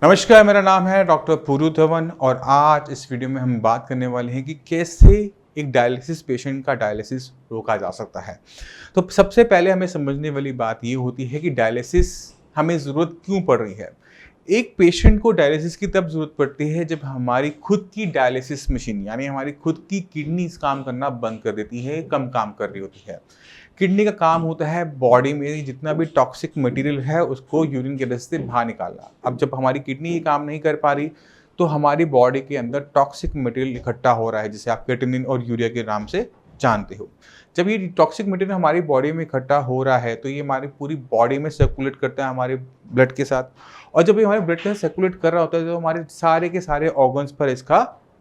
नमस्कार, मेरा नाम है डॉक्टर पूरू धवन और आज इस वीडियो में हम बात करने वाले हैं कि कैसे एक डायलिसिस पेशेंट का डायलिसिस रोका जा सकता है। तो सबसे पहले हमें समझने वाली बात ये होती है कि डायलिसिस हमें ज़रूरत क्यों पड़ रही है। एक पेशेंट को डायलिसिस की तब ज़रूरत पड़ती है जब हमारी खुद की डायलिसिस मशीन यानी हमारी खुद की किडनीज़ काम करना बंद कर देती है, कम काम कर रही होती है। किडनी का काम होता है बॉडी में जितना भी टॉक्सिक मटेरियल है उसको यूरिन के रास्ते से बाहर निकालना। अब जब हमारी किडनी ये काम नहीं कर पा रही तो हमारी बॉडी के अंदर टॉक्सिक मटेरियल इकट्ठा हो रहा है जिसे आप क्रिएटिनिन और यूरिया के नाम से जानते हो। जब ये टॉक्सिक मटेरियल हमारी बॉडी में इकट्ठा हो रहा है तो ये हमारी पूरी बॉडी में सर्कुलेट करता है हमारे ब्लड के साथ, और जब ये हमारे ब्लड के साथ सर्कुलेट कर रहा होता है तो हमारे सारे के सारे ऑर्गन्स पर इसका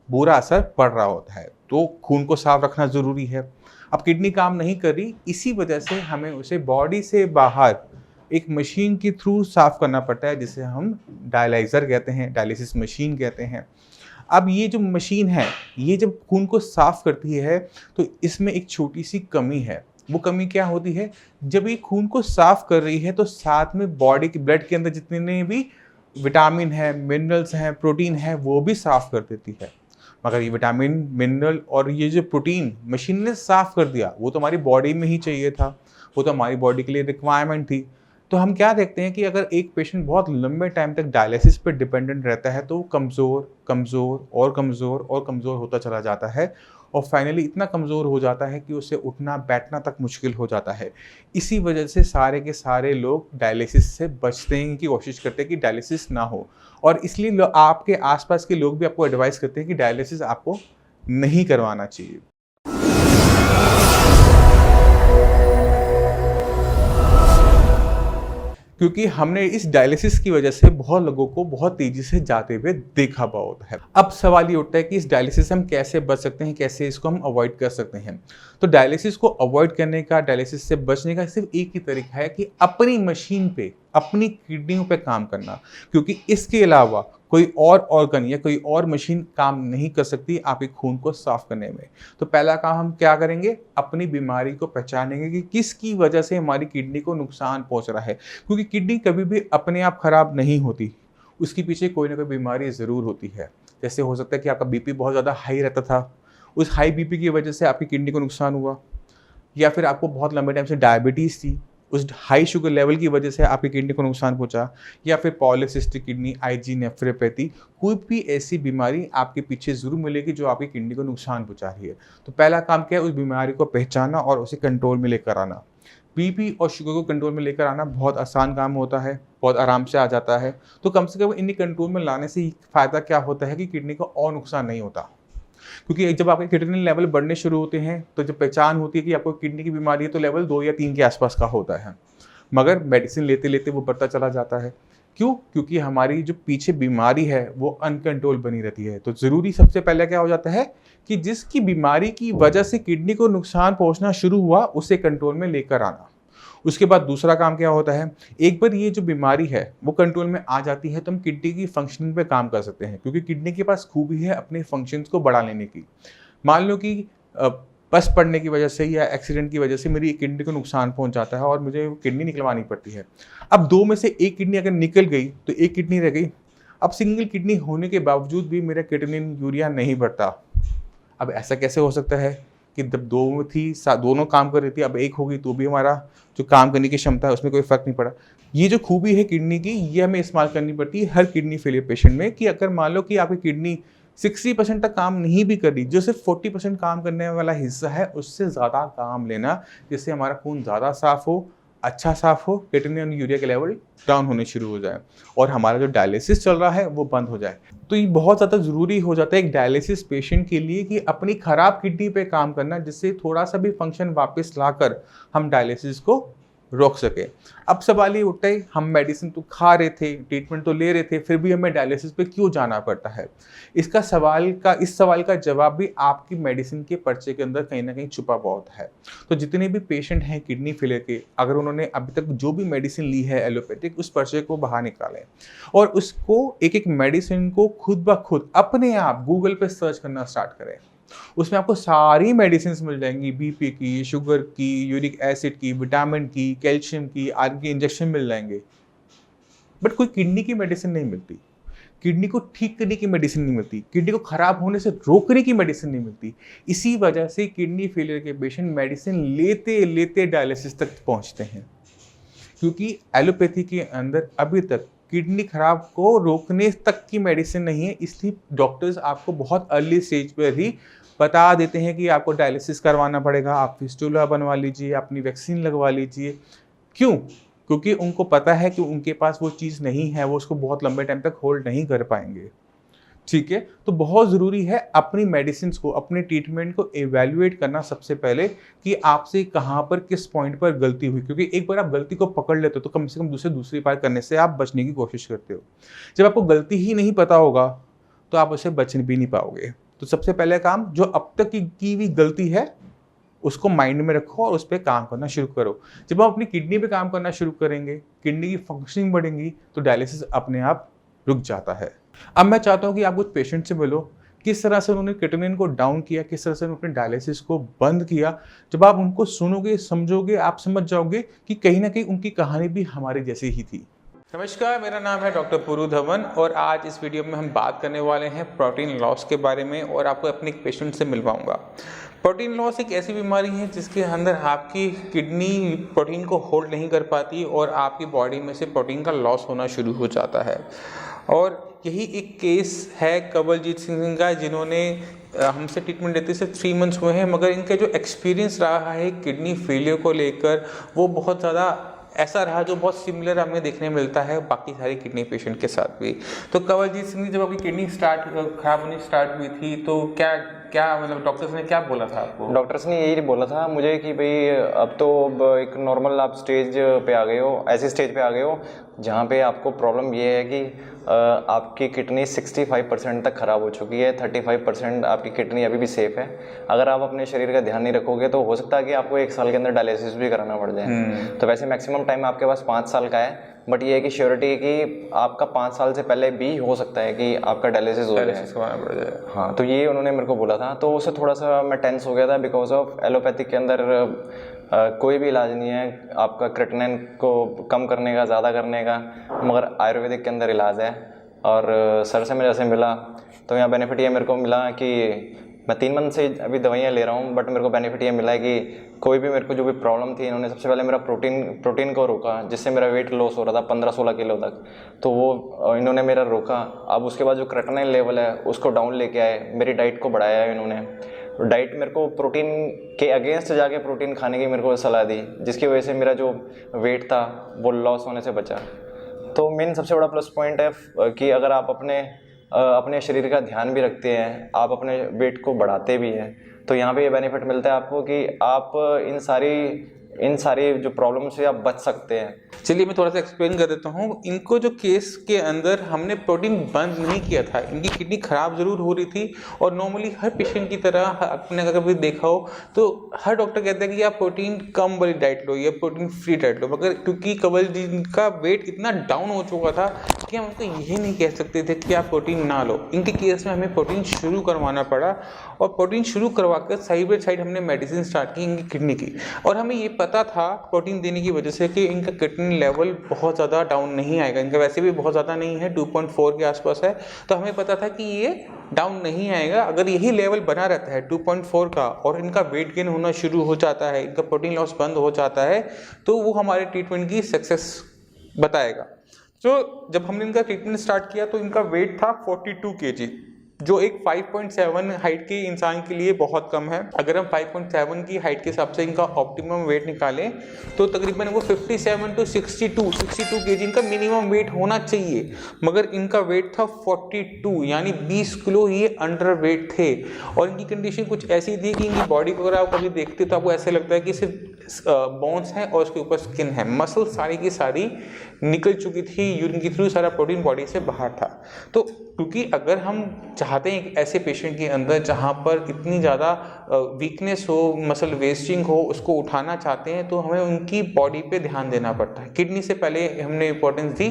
बुरा असर पड़ रहा होता है। तो खून को साफ रखना ज़रूरी है। अब किडनी काम नहीं कर रही, इसी वजह से हमें उसे बॉडी से बाहर एक मशीन के थ्रू साफ करना पड़ता है जिसे हम डायलाइज़र कहते हैं, डायलिसिस मशीन कहते हैं। अब ये जो मशीन है ये जब खून को साफ करती है तो इसमें एक छोटी सी कमी है। वो कमी क्या होती है, जब ये खून को साफ कर रही है तो साथ में बॉडी के ब्लड के अंदर जितने भी विटामिन है, मिनरल्स हैं, प्रोटीन है, वो भी साफ कर देती है। मगर ये विटामिन, मिनरल और ये जो प्रोटीन मशीन ने साफ कर दिया वो तो हमारी बॉडी में ही चाहिए था, वो तो हमारी बॉडी के लिए रिक्वायरमेंट थी। तो हम क्या देखते हैं कि अगर एक पेशेंट बहुत लंबे टाइम तक डायलिसिस पर डिपेंडेंट रहता है तो वो कमज़ोर कमज़ोर और कमज़ोर और कमज़ोर होता चला जाता है और फाइनली इतना कमज़ोर हो जाता है कि उसे उठना बैठना तक मुश्किल हो जाता है। इसी वजह से सारे के सारे लोग डायलिसिस से बचने की कोशिश करते हैं कि डायलिसिस ना हो, और इसलिए आपके आसपास के लोग भी आपको एडवाइस करते हैं कि डायलिसिस आपको नहीं करवाना चाहिए। क्योंकि हमने इस डायलिसिस की वजह से बहुत लोगों को बहुत तेज़ी से जाते हुए देखा बहुत है। अब सवाल ये उठता है कि इस डायलिसिस से हम कैसे बच सकते हैं, कैसे इसको हम अवॉइड कर सकते हैं। तो डायलिसिस को अवॉइड करने का, डायलिसिस से बचने का सिर्फ एक ही तरीका है कि अपनी मशीन पे, अपनी किडनियों पे काम करना, क्योंकि इसके अलावा कोई और ऑर्गन या कोई और मशीन काम नहीं कर सकती आपके खून को साफ करने में। तो पहला काम हम क्या करेंगे, अपनी बीमारी को पहचानेंगे कि किसकी वजह से हमारी किडनी को नुकसान पहुंच रहा है। क्योंकि किडनी कभी भी अपने आप खराब नहीं होती, उसके पीछे कोई ना कोई बीमारी ज़रूर होती है। जैसे हो सकता है कि आपका बीपी बहुत ज़्यादा हाई रहता था, उस हाई बीपी की वजह से आपकी किडनी को नुकसान हुआ, या फिर आपको बहुत लंबे टाइम से डायबिटीज़ थी, उस हाई शुगर लेवल की वजह से आपकी किडनी को नुकसान पहुंचा, या फिर पॉलीसिस्टिक किडनी, आईजी नेफ्रोपैथी, कोई भी ऐसी बीमारी आपके पीछे ज़रूर मिलेगी जो आपकी किडनी को नुकसान पहुंचा रही है। तो पहला काम क्या है, उस बीमारी को पहचानना और उसे कंट्रोल में लेकर आना। बीपी और शुगर को कंट्रोल में लेकर आना बहुत आसान काम होता है, बहुत आराम से आ जाता है। तो कम से कम इन्हें कंट्रोल में लाने से फ़ायदा क्या होता है कि किडनी को और नुकसान नहीं होता। क्योंकि जब आपके क्रिएटिनिन लेवल बढ़ने शुरू होते हैं तो जब पहचान होती है कि आपको किडनी की बीमारी है तो लेवल 2 या 3 के आसपास का होता है, मगर मेडिसिन लेते लेते वो बढ़ता चला जाता है। क्यों? क्योंकि हमारी जो पीछे बीमारी है वो अनकंट्रोल बनी रहती है। तो ज़रूरी सबसे पहले क्या हो जाता है कि जिसकी बीमारी की वजह से किडनी को नुकसान पहुंचना शुरू हुआ उसे कंट्रोल में लेकर आना। उसके बाद दूसरा काम क्या होता है, एक बार ये जो बीमारी है वो कंट्रोल में आ जाती है तो हम किडनी की फंक्शनिंग पे काम कर सकते हैं, क्योंकि किडनी के पास खूबी है अपने फंक्शंस को बढ़ा लेने की। मान लो कि बस पड़ने की वजह से या एक्सीडेंट की वजह से मेरी किडनी को नुकसान पहुंच जाता है और मुझे किडनी निकलवानी पड़ती है। अब दो में से एक किडनी अगर निकल गई तो एक किडनी रह गई। अब सिंगल किडनी होने के बावजूद भी मेरा क्रिएटिनिन, यूरिया नहीं बढ़ता। अब ऐसा कैसे हो सकता है कि जब दो थी, दोनों काम कर रही थी, अब एक हो गई तो भी हमारा जो काम करने की क्षमता है उसमें कोई फ़र्क नहीं पड़ा। ये जो खूबी है किडनी की, ये हमें इस्तेमाल करनी पड़ती है हर किडनी फेलियर पेशेंट में, कि अगर मान लो कि आपकी किडनी 60% तक काम नहीं भी कर रही, जो सिर्फ 40% काम करने वाला हिस्सा है उससे ज़्यादा काम लेना, जिससे हमारा खून ज़्यादा साफ़ हो, अच्छा साफ़ हो, क्रिएटिनिन और यूरिया के लेवल डाउन होने शुरू हो जाए और हमारा जो डायलिसिस चल रहा है वो बंद हो जाए। तो ये बहुत ज़्यादा ज़रूरी हो जाता है एक डायलिसिस पेशेंट के लिए कि अपनी ख़राब किडनी पे काम करना, जिससे थोड़ा सा भी फंक्शन वापस लाकर हम डायलिसिस को रोक सके। अब सवाल ये उठता है, हम मेडिसिन तो खा रहे थे, ट्रीटमेंट तो ले रहे थे, फिर भी हमें डायलिसिस पे क्यों जाना पड़ता है। इस सवाल का जवाब भी आपकी मेडिसिन के पर्चे के अंदर कहीं ना कहीं छुपा बहुत है। तो जितने भी पेशेंट हैं किडनी फेलियर के, अगर उन्होंने अभी तक जो भी मेडिसिन ली है एलोपैथिक, उस पर्चे को बाहर निकालें और उसको एक एक मेडिसिन को खुद ब खुद अपने आप गूगल पे सर्च करना स्टार्ट करें। उसमें आपको सारी मेडिसिन मिल जाएंगी, बीपी की, शुगर की, यूरिक एसिड की, विटामिन की, कैल्शियम की, आदि के इंजेक्शन मिल जाएंगे, बट कोई किडनी की मेडिसिन नहीं मिलती। किडनी को ठीक करने की मेडिसिन नहीं मिलती, किडनी को खराब होने से रोकने की मेडिसिन नहीं मिलती। इसी वजह से किडनी फेलियर के पेशेंट मेडिसिन लेते लेते डायलिसिस तक पहुंचते हैं, क्योंकि एलोपैथी के अंदर अभी तक किडनी खराब को रोकने तक की मेडिसिन नहीं है। इसलिए डॉक्टर्स आपको बहुत अर्ली स्टेज पर ही बता देते हैं कि आपको डायलिसिस करवाना पड़ेगा, आप फिस्टुला बनवा लीजिए, अपनी वैक्सीन लगवा लीजिए। क्यों? क्योंकि उनको पता है कि उनके पास वो चीज़ नहीं है, वो उसको बहुत लंबे टाइम तक होल्ड नहीं कर पाएंगे। ठीक है, तो बहुत ज़रूरी है अपनी मेडिसिन को, अपने ट्रीटमेंट को एवेल्युएट करना सबसे पहले कि आपसे कहाँ पर किस पॉइंट पर गलती हुई, क्योंकि एक बार आप गलती को पकड़ लेते हो तो कम से कम दूसरी बार करने से आप बचने की कोशिश करते हो। जब आपको गलती ही नहीं पता होगा तो आप उससे बच भी नहीं पाओगे। तो सबसे पहले काम, जो अब तक की हुई गलती है उसको माइंड में रखो और उस पर काम करना शुरू करो। जब हम अपनी किडनी पे काम करना शुरू करेंगे, किडनी की फंक्शनिंग बढ़ेंगी, तो डायलिसिस अपने आप रुक जाता है। अब मैं चाहता हूँ कि आप कुछ पेशेंट से मिलो, किस तरह से उन्होंने क्रिएटिनिन को डाउन किया, किस तरह से उन्होंने अपने डायलिसिस को बंद किया। जब आप उनको सुनोगे, समझोगे, आप समझ जाओगे कि कहीं ना कहीं उनकी कहानी भी हमारी जैसी ही थी। नमस्कार, मेरा नाम है डॉक्टर पुरु धवन और आज इस वीडियो में हम बात करने वाले हैं प्रोटीन लॉस के बारे में और आपको अपने एक पेशेंट से मिलवाऊंगा। प्रोटीन लॉस एक ऐसी बीमारी है जिसके अंदर आपकी किडनी प्रोटीन को होल्ड नहीं कर पाती और आपकी बॉडी में से प्रोटीन का लॉस होना शुरू हो जाता है। और यही एक केस है कवलजीत सिंह का, जिन्होंने हमसे ट्रीटमेंट लेते से 3 मंथ्स हुए हैं, मगर इनका जो एक्सपीरियंस रहा है किडनी फेलियर को लेकर वो बहुत ज़्यादा ऐसा रहा जो बहुत सिमिलर हमें देखने मिलता है बाकी सारे किडनी पेशेंट के साथ भी। तो कवलजीत सिंह जब आपकी किडनी खराब होनी स्टार्ट हुई थी तो क्या मतलब डॉक्टर्स ने क्या बोला था आपको? डॉक्टर्स ने यही बोला था मुझे कि भाई अब एक नॉर्मल आप स्टेज पे आ गए हो, ऐसी स्टेज पे आ गए हो जहाँ पे आपको प्रॉब्लम ये है कि आपकी किडनी 65% तक ख़राब हो चुकी है, 35% आपकी किडनी अभी भी सेफ़ है। अगर आप अपने शरीर का ध्यान नहीं रखोगे तो हो सकता है कि आपको 1 साल के अंदर डायलिसिस भी कराना पड़ जाए। तो वैसे मैक्सिमम टाइम आपके पास 5 साल का है, बट ये है कि श्योरिटी है कि आपका 5 साल से पहले भी हो सकता है कि आपका डायलिसिस हो जाए। हाँ, तो ये उन्होंने मेरे को बोला था, तो उससे थोड़ा सा मैं टेंस हो गया था बिकॉज ऑफ एलोपैथिक के अंदर कोई भी इलाज नहीं है आपका क्रिएटिनिन को कम करने का, ज़्यादा करने का, मगर आयुर्वेदिक के अंदर इलाज है। और सर से मैं जैसे मिला तो यहाँ बेनिफिट ये मेरे को मिला कि मैं 3 मंथ से अभी दवाइयाँ ले रहा हूँ, बट मेरे को बेनिफिट ये मिला है कि कोई भी मेरे को जो भी प्रॉब्लम थी, इन्होंने सबसे पहले मेरा प्रोटीन को रोका, जिससे मेरा वेट लॉस हो रहा था 15-16 किलो तक, तो वो इन्होंने मेरा रोका। अब उसके बाद जो क्रिएटिनिन लेवल है उसको डाउन लेके आए, मेरी डाइट को बढ़ाया है इन्होंने। डाइट मेरे को प्रोटीन के अगेंस्ट जाके प्रोटीन खाने की मेरे को सलाह दी, जिसकी वजह से मेरा जो वेट था वो लॉस होने से बचा। तो मेन सबसे बड़ा प्लस पॉइंट है कि अगर आप अपने शरीर का ध्यान भी रखते हैं, आप अपने वेट को बढ़ाते भी हैं, तो यहाँ पे ये बेनिफिट मिलता है आपको कि आप इन सारी जो प्रॉब्लम से आप बच सकते हैं। चलिए मैं थोड़ा सा एक्सप्लेन कर देता हूँ। इनको जो केस के अंदर हमने प्रोटीन बंद नहीं किया था, इनकी किडनी खराब ज़रूर हो रही थी और नॉर्मली हर पेशेंट की तरह आपने अगर कभी देखा हो तो हर डॉक्टर कहता है कि आप प्रोटीन कम वाली डाइट लो या प्रोटीन फ्री डाइट लो, मगर क्योंकि कवलजीत का वेट इतना डाउन हो चुका था कि हम उनको यही नहीं कह सकते थे कि आप प्रोटीन ना लो। इनके केस में हमें प्रोटीन शुरू करवाना पड़ा और प्रोटीन शुरू करवा कर साइड बाई साइड हमने मेडिसिन स्टार्ट की इनकी किडनी की। और हमें ये पता था प्रोटीन देने की वजह से कि इनका किडनी लेवल बहुत ज़्यादा डाउन नहीं आएगा, इनका वैसे भी बहुत ज़्यादा नहीं है, 2.4 के आसपास है, तो हमें पता था कि ये डाउन नहीं आएगा। अगर यही लेवल बना रहता है 2.4 का और इनका वेट गेन होना शुरू हो जाता है, इनका प्रोटीन लॉस बंद हो जाता है, तो वो हमारे ट्रीटमेंट की सक्सेस बताएगा। तो जब हमने इनका ट्रीटमेंट स्टार्ट किया तो इनका वेट था 42 kg, जो एक 5.7 हाइट के इंसान के लिए बहुत कम है। अगर हम 5.7 की हाइट के हिसाब से इनका ऑप्टिमम वेट निकालें तो तकरीबन वो 57 to 62 kg इनका मिनिमम वेट होना चाहिए, मगर इनका वेट था 42, यानी 20 किलो ये अंडर वेट थे। और इनकी कंडीशन कुछ ऐसी थी कि इनकी बॉडी को अगर आप कभी देखते तो आपको ऐसा लगता है कि सिर्फ बोन्स हैं और उसके ऊपर स्किन है, मसल सारी की सारी निकल चुकी थी, यूरिन के थ्रू सारा प्रोटीन बॉडी से बाहर था। तो क्योंकि अगर हम चाहते हैं एक ऐसे पेशेंट के अंदर जहाँ पर इतनी ज़्यादा वीकनेस हो, मसल वेस्टिंग हो, उसको उठाना चाहते हैं तो हमें उनकी बॉडी पे ध्यान देना पड़ता है। किडनी से पहले हमने इंपॉर्टेंस दी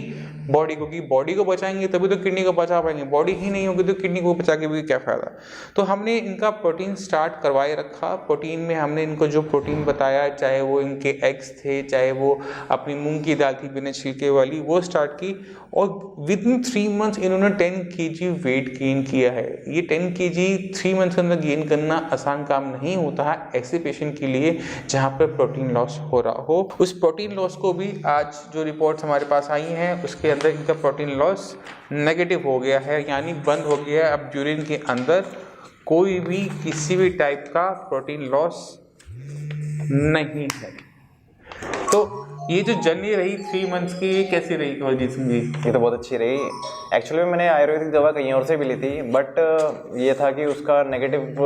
बॉडी को, कि बॉडी को बचाएंगे तभी तो किडनी को बचा पाएंगे, बॉडी ही नहीं होगी तो किडनी को बचा के भी क्या फ़ायदा। तो हमने इनका प्रोटीन स्टार्ट करवाए रखा। प्रोटीन में हमने इनको जो प्रोटीन बताया, चाहे वो इनके एग्स थे, चाहे वो अपनी मूंग की दाल थी बिना छिलके वाली, वो स्टार्ट की। और विद इन 3 मंथ्स इन्होंने 10 kg वेट गेन किया है। ये 10 kg 3 मंथ्स के अंदर गेन करना आसान काम नहीं होता है ऐसे पेशेंट के लिए जहाँ पर प्रोटीन लॉस हो रहा हो। उस प्रोटीन लॉस को भी आज जो रिपोर्ट्स हमारे पास आई हैं उसके अंदर इनका प्रोटीन लॉस नेगेटिव हो गया है, यानी बंद हो गया है। अब यूरिन के अंदर कोई भी किसी भी टाइप का प्रोटीन लॉस नहीं है। तो ये जो जर्नी रही 3 मंथ्स की, ये कैसी रही कवलजीत सिंह जी? ये तो बहुत अच्छी रही। एक्चुअली मैंने आयुर्वेदिक दवा कहीं और से भी ली थी, बट ये था कि उसका नेगेटिव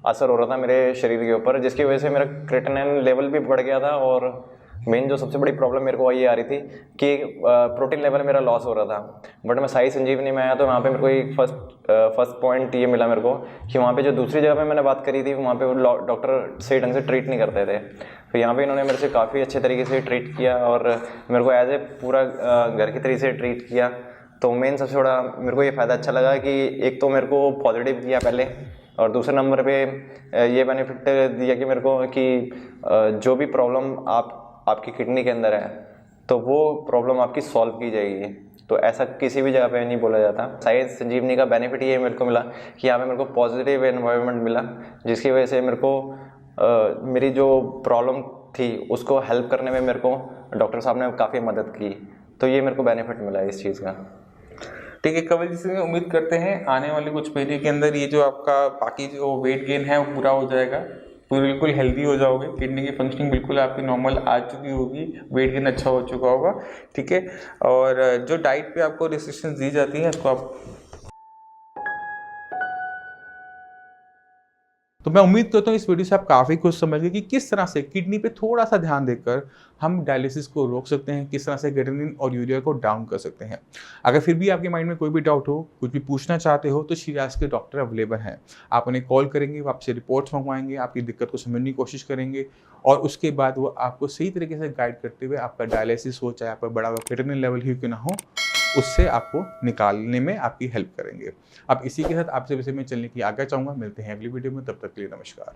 असर हो रहा था मेरे शरीर के ऊपर, जिसकी वजह से मेरा क्रिएटिनिन लेवल भी बढ़ गया था। और मेन जो सबसे बड़ी प्रॉब्लम मेरे को ये आ रही थी कि प्रोटीन लेवल मेरा लॉस हो रहा था। बट मैं साई संजीवनी में आया तो वहाँ पे मेरे को एक फर्स्ट पॉइंट ये मिला मेरे को कि वहाँ पे जो दूसरी जगह पे मैंने बात करी थी वहाँ पे वो डॉक्टर सही ढंग से ट्रीट नहीं करते थे। तो यहाँ पे इन्होंने मेरे से काफ़ी अच्छे तरीके से ट्रीट किया और मेरे को एज ए पूरा घर की तरीके से ट्रीट किया। तो मेन सबसे बड़ा मेरे को ये फ़ायदा अच्छा लगा कि एक तो मेरे को पॉजिटिव किया पहले, और दूसरे नंबर पे ये बेनिफिट दिया कि मेरे को कि जो भी प्रॉब्लम आपकी किडनी के अंदर है तो वो प्रॉब्लम आपकी सॉल्व की जाएगी। तो ऐसा किसी भी जगह पे नहीं बोला जाता। साई संजीवनी का बेनिफिट ये मेरे को मिला कि यहाँ पे मेरे को पॉजिटिव एनवायरनमेंट मिला, जिसकी वजह से मेरे को मेरी जो प्रॉब्लम थी उसको हेल्प करने में मेरे को डॉक्टर साहब ने काफ़ी मदद की। तो ये मेरे को बेनिफिट मिला इस चीज़ का। ठीक है कवलजीत सिंह, उम्मीद करते हैं आने वाले कुछ महीने के अंदर ये जो आपका बाकी जो वेट गेन है वो पूरा हो जाएगा, पूरी बिल्कुल हेल्दी हो जाओगे, किडनी की फंक्शनिंग बिल्कुल आपकी नॉर्मल आ चुकी होगी, वेट गेन अच्छा हो चुका होगा। ठीक है, और जो डाइट पे आपको रिस्ट्रिक्शंस दी जाती हैं उसको आप, तो मैं उम्मीद करता हूँ इस वीडियो से आप काफ़ी कुछ समझ गए कि किस तरह से किडनी पे थोड़ा सा ध्यान देकर हम डायलिसिस को रोक सकते हैं, किस तरह से क्रिएटिनिन और यूरिया को डाउन कर सकते हैं। अगर फिर भी आपके माइंड में कोई भी डाउट हो, कुछ भी पूछना चाहते हो, तो श्रीराज के डॉक्टर अवेलेबल हैं। आप उन्हें कॉल करेंगे, वो आपसे रिपोर्ट्स मंगवाएंगे, आपकी दिक्कत को समझने की कोशिश करेंगे और उसके बाद वो आपको सही तरीके से गाइड करते हुए आपका डायलिसिस हो, चाहे आपका बड़ा हुआ क्रिएटिनिन लेवल ही क्यों ना हो, उससे आपको निकालने में आपकी हेल्प करेंगे। अब इसी के साथ आपसे वैसे मैं चलने की आज्ञा चाहूँगा। मिलते हैं अगली वीडियो में, तब तक के लिए नमस्कार।